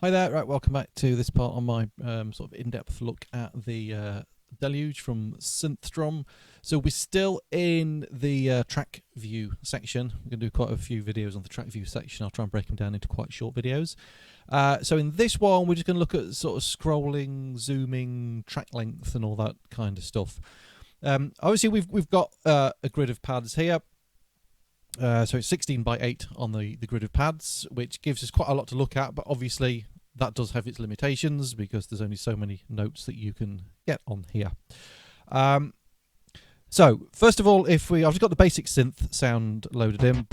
Hi there, right, welcome back to this part on my sort of in-depth look at the Deluge from Synthstrom. So we're still in the track view section. We're going to do quite a few videos on the track view section. I'll try and break them down into quite short videos. So in this one, we're just going to look at sort of scrolling, zooming, track length and all that kind of stuff. Obviously, we've got a grid of pads here. So it's 16 by 8 on the grid of pads, which gives us quite a lot to look at, but obviously that does have its limitations because there's only so many notes that you can get on here. So first of all, I've just got the basic synth sound loaded in.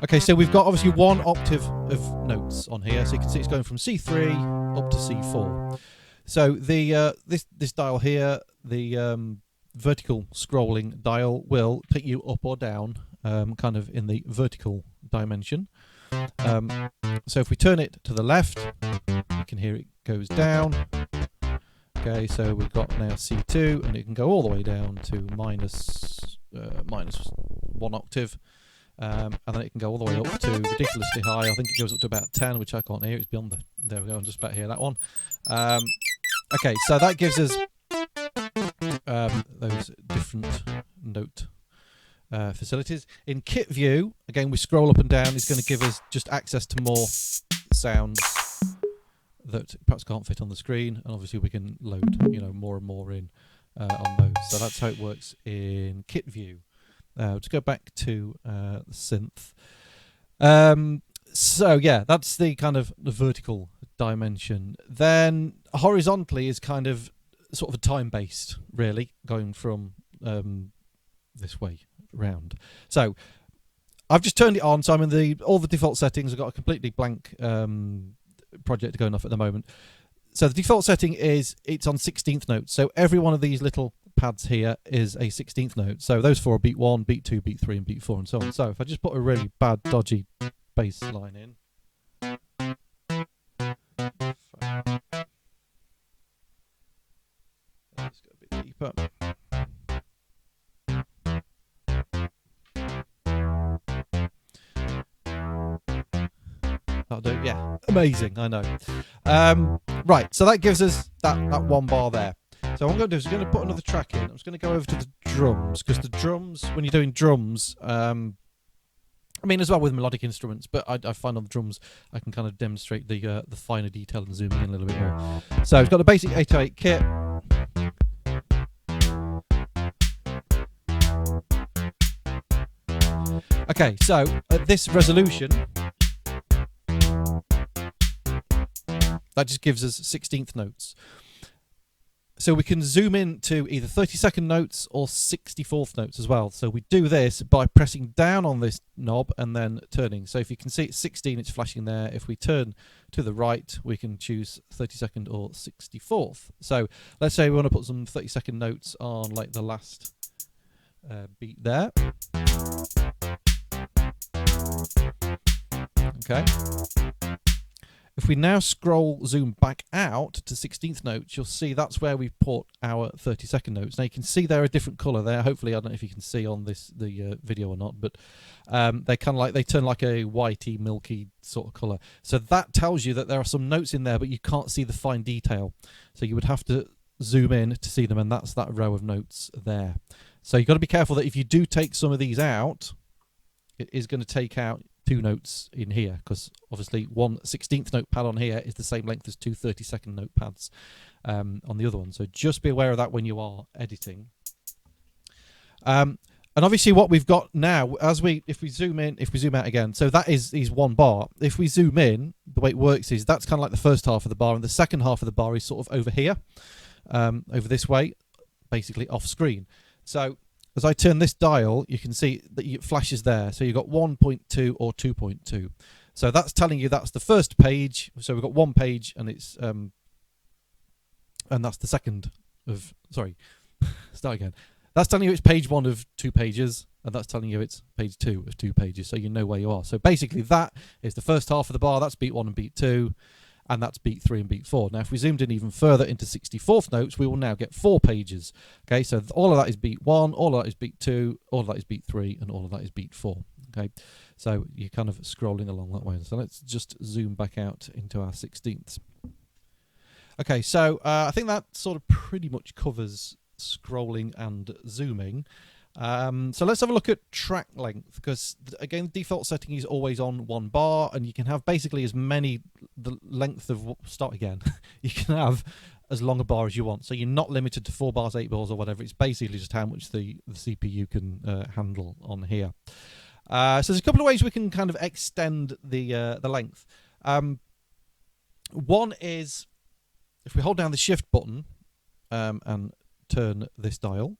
Okay, so we've got obviously one octave of notes on here, so you can see it's going from C3 up to C4. So the this dial here, the vertical scrolling dial, will take you up or down kind of in the vertical dimension. So if we turn it to the left, you can hear it goes down. Okay, so we've got now C2, and it can go all the way down to minus 1 octave, and then it can go all the way up to ridiculously high. I think it goes up to about 10, which I can't hear. It's beyond the... There we go, I'm just about to hear that one. Okay, so that gives us those different note facilities. In kit view, again, we scroll up and down. It's going to give us just access to more sounds that perhaps can't fit on the screen, and obviously we can load, more and more in on those. So that's how it works in kit view. Let's go back to the synth. So yeah, that's the kind of the vertical dimension. Then horizontally is kind of sort of a time-based, really, going from this way round. So I've just turned it on, so I'm in all the default settings. I've got a completely blank project going off at the moment. So the default setting is it's on 16th notes. So every one of these little pads here is a 16th note. So those four are beat 1, beat 2, beat 3, and beat 4, and so on. So if I just put a really bad, dodgy bass line in. Let's go a bit deeper. That'll do. Yeah, amazing. I know. Right, so that gives us that one bar there. So what I'm going to do is I'm going to put another track in. I'm just going to go over to the drums, because the drums, when you're doing drums, I mean, as well with melodic instruments, but I find on the drums I can kind of demonstrate the finer detail and zooming in a little bit more. So I've got the basic 808 kit. Okay, so at this resolution, that just gives us 16th notes. So we can zoom in to either 32nd notes or 64th notes as well. So we do this by pressing down on this knob and then turning. So if you can see it's 16, it's flashing there. If we turn to the right, we can choose 32nd or 64th. So let's say we want to put some 32nd notes on like the last beat there. Okay. If we now zoom back out to 16th notes, you'll see that's where we put our 32nd notes. Now you can see they're a different colour there. Hopefully, I don't know if you can see on the video or not, but they turn like a whitey, milky sort of colour. So that tells you that there are some notes in there, but you can't see the fine detail. So you would have to zoom in to see them, and that's that row of notes there. So you've got to be careful that if you do take some of these out, it is going to take out 2 notes in here, because obviously one 16th note pad on here is the same length as 2 32nd note pads on the other one. So just be aware of that when you are editing. And obviously what we've got now, if we zoom in, if we zoom out again, so that is one bar. If we zoom in, the way it works is that's kind of like the first half of the bar, and the second half of the bar is sort of over here, over this way, basically off screen. So as I turn this dial, you can see that it flashes there. So you've got 1.2 or 2.2. So that's telling you that's the first page. So we've got one page, and it's and that's the second of. Sorry, start again. That's telling you it's page 1 of 2 pages, and that's telling you it's page 2 of 2 pages. So you know where you are. So basically, that is the first half of the bar. That's beat 1 and beat 2. And that's beat 3 and beat 4. Now, if we zoomed in even further into 64th notes, we will now get 4 pages. Okay, so all of that is beat 1, all of that is beat 2, all of that is beat 3, and all of that is beat 4. Okay, so you're kind of scrolling along that way. So let's just zoom back out into our 16ths. Okay, so I think that sort of pretty much covers scrolling and zooming. So let's have a look at track length, because again, the default setting is always on 1 bar, and you can have basically as many, the length of, start again, you can have as long a bar as you want. So you're not limited to 4 bars, 8 bars or whatever. It's basically just how much the CPU can handle on here. So there's a couple of ways we can kind of extend the length. One is if we hold down the shift button and turn this dial,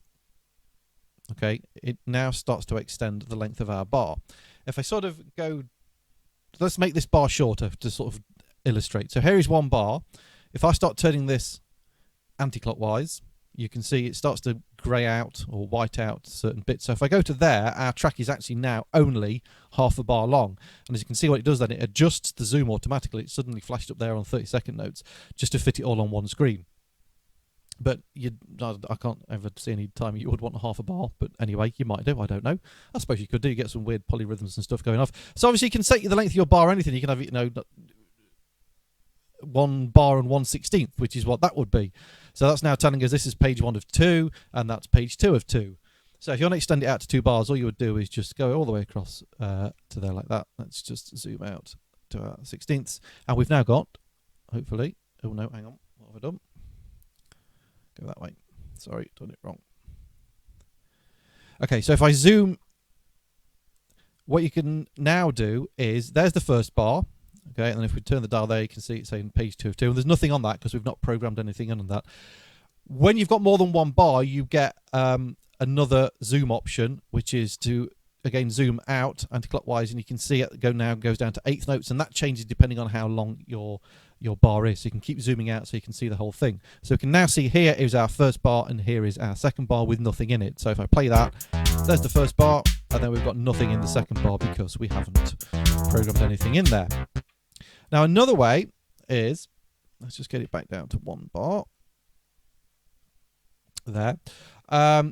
okay, it now starts to extend the length of our bar. If I sort of go, let's make this bar shorter to sort of illustrate. So here is 1 bar. If I start turning this anti-clockwise, you can see it starts to grey out or white out certain bits. So if I go to there, our track is actually now only half a bar long. And as you can see what it does then, it adjusts the zoom automatically. It suddenly flashed up there on 30-second notes just to fit it all on one screen. But I can't ever see any time you would want half a bar. But anyway, you might do. I don't know. I suppose you could do. You get some weird polyrhythms and stuff going off. So obviously you can set the length of your bar or anything. You can have, 1 bar and 1/16, which is what that would be. So that's now telling us this is page 1 of 2, and that's page 2 of 2. So if you want to extend it out to 2 bars, all you would do is just go all the way across to there like that. Let's just zoom out to our 16ths. And we've now got, hopefully, oh no, hang on, what have I done? Go that way. Sorry, done it wrong. Okay, so if I zoom, what you can now do is, there's the first bar. Okay, and then if we turn the dial there, you can see it's saying page 2 of 2. And there's nothing on that because we've not programmed anything on that. When you've got more than 1 bar, you get another zoom option, which is to, again, zoom out anti-clockwise, and you can see it goes down to 1/8 notes, and that changes depending on how long your bar is. So you can keep zooming out so you can see the whole thing. So we can now see here is our first bar, and here is our second bar with nothing in it. So if I play that, there's the first bar, and then we've got nothing in the second bar because we haven't programmed anything in there. Now another way is, let's just get it back down to 1 bar. There. A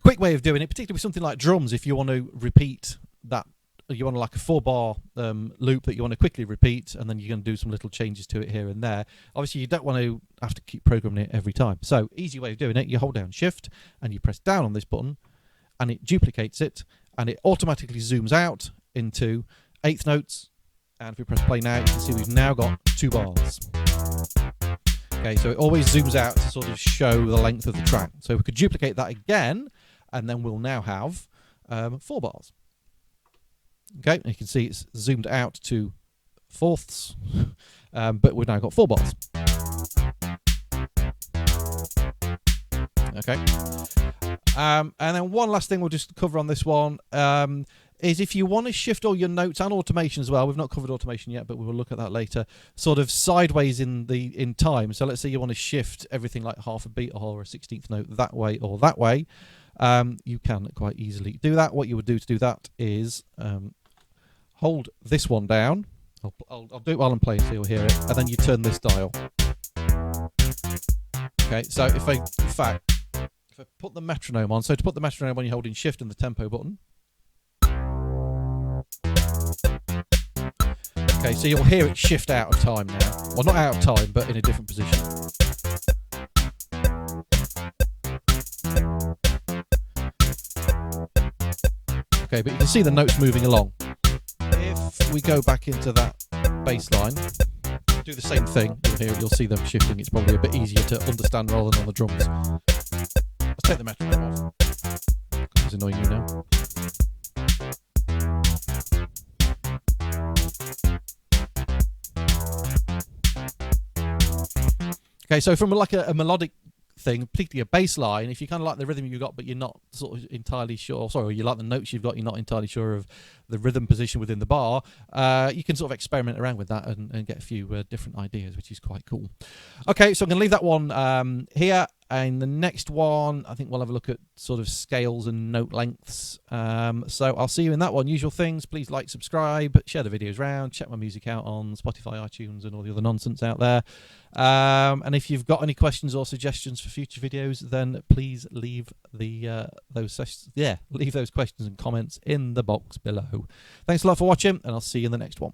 quick way of doing it, particularly with something like drums, if you want to repeat that, you want like a 4 bar loop that you want to quickly repeat, and then you're going to do some little changes to it here and there. Obviously you don't want to have to keep programming it every time. So easy way of doing it, you hold down shift and you press down on this button and it duplicates it, and it automatically zooms out into 1/8 notes. And if we press play now, you can see we've now got 2 bars. Okay, so it always zooms out to sort of show the length of the track. So we could duplicate that again, and then we'll now have 4 bars. Okay, and you can see it's zoomed out to 1/4, but we've now got 4 bars. Okay. And then one last thing we'll just cover on this one is if you want to shift all your notes and automation as well. We've not covered automation yet, but we will look at that later. Sort of sideways in time. So let's say you want to shift everything like half a beat or a 16th note that way or that way. You can quite easily do that. What you would do to do that is hold this one down. I'll do it while I'm playing so you'll hear it. And then you turn this dial. Okay, so if I put the metronome on, so to put the metronome on, you're holding shift and the tempo button. Okay, so you'll hear it shift out of time now. Well, not out of time, but in a different position. Okay, but you can see the notes moving along. If we go back into that bass line, do the same thing, you'll see them shifting. It's probably a bit easier to understand rather than on the drums. Let's take the metronome off. It's annoying you now. Okay, so from like a melodic thing, particularly a bass line, if you kind of like the rhythm you've got but you're not sort of entirely sure, sorry, you like the notes you've got, you're not entirely sure of the rhythm position within the bar, you can sort of experiment around with that and get a few different ideas, which is quite cool. Okay, so I'm going to leave that one here. in the next one, I think we'll have a look at sort of scales and note lengths. So I'll see you in that one. Usual things, please like, subscribe, share the videos around, check my music out on Spotify, iTunes, and all the other nonsense out there. And if you've got any questions or suggestions for future videos, then please leave those questions and comments in the box below. Thanks a lot for watching, and I'll see you in the next one.